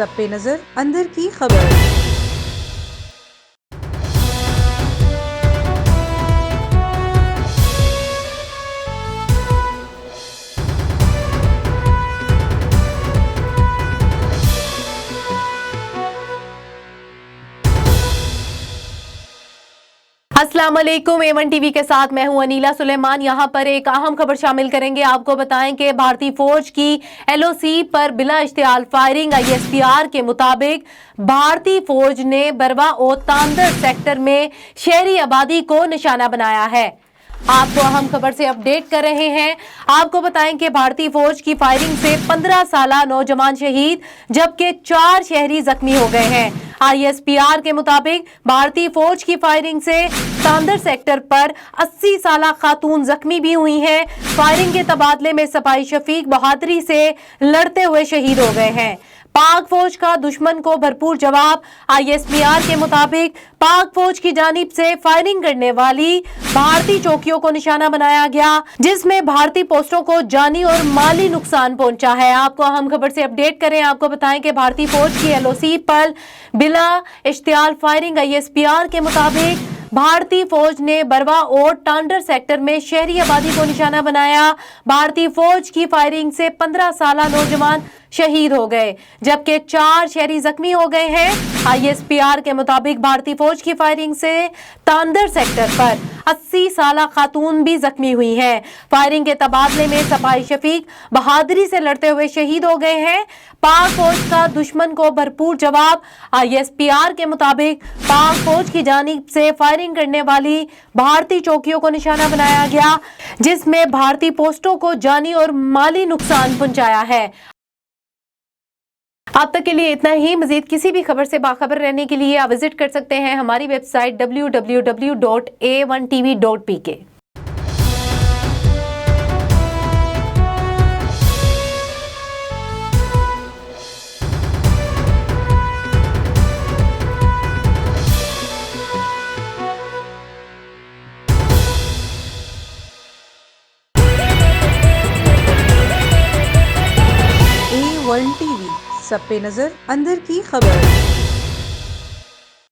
सब पे नजर अंदर की खबर। अस्सलाम वालेकुम। A1 टीवी के साथ मैं हूं अनीला सुलेमान। यहां पर एक अहम खबर शामिल करेंगे। आपको बताएं कि भारतीय फौज की LOC पर बिला इश्तियाल फायरिंग। ISPR के मुताबिक भारतीय फौज ने बरवा और तांदर सेक्टर में शहरी आबादी को निशाना बनाया है। आपको अहम खबर से अपडेट कर रहे हैं। आपको बताएं कि भारतीय फौज की फायरिंग से 15 साला नौजवान शहीद जबकि 4 शहरी जख्मी हो गए हैं। ISPR के मुताबिक भारतीय फौज की फायरिंग से तांदर सेक्टर पर 80 साला खातून जख्मी भी हुई हैं। फायरिंग के तबादले में सपाही शफीक बहादुरी से लड़ते हुए शहीद हो गए हैं। पाक फौज का दुश्मन को भरपूर जवाब। ISPR के मुताबिक पाक फौज की जानिब से फायरिंग करने वाली भारतीय चौकियों को निशाना बनाया गया, जिसमें भारतीय पोस्टों को जानी और माली नुकसान पहुंचा है। आपको अहम खबर से अपडेट करें। आपको बताएं कि भारतीय फौज की LOC पर बिला इश्तियाल फायरिंग। ISPR के मुताबिक भारतीय फौज ने बरवा और टांडर सेक्टर में शहरी आबादी को निशाना बनाया। भारतीय फौज की फायरिंग से 15 साला नौजवान शहीद हो गए जबकि 4 शहरी जख्मी हो गए हैं। ISPR के मुताबिक भारतीय फौज की फायरिंग से तांदर सेक्टर पर 80 साला खातून भी जख्मी हुई हैं। फायरिंग के तबादले में सपाही शफीक बहादुरी से लड़ते हुए शहीद हो गए हैं। पाक फौज का दुश्मन को भरपूर जवाब। ISPR के मुताबिक पाक फौज की जानिब से फायरिंग करने वाली भारतीय चौकियों को निशाना बनाया गया, जिसमें भारतीय पोस्टों को जानी और माली नुकसान पहुंचाया है। अब तक के लिए इतना ही। मजीद किसी भी खबर से बाखबर रहने के लिए आप विजिट कर सकते हैं हमारी वेबसाइट www.a1tv.pk। A1 TV सब पे नजर अंदर की खबर।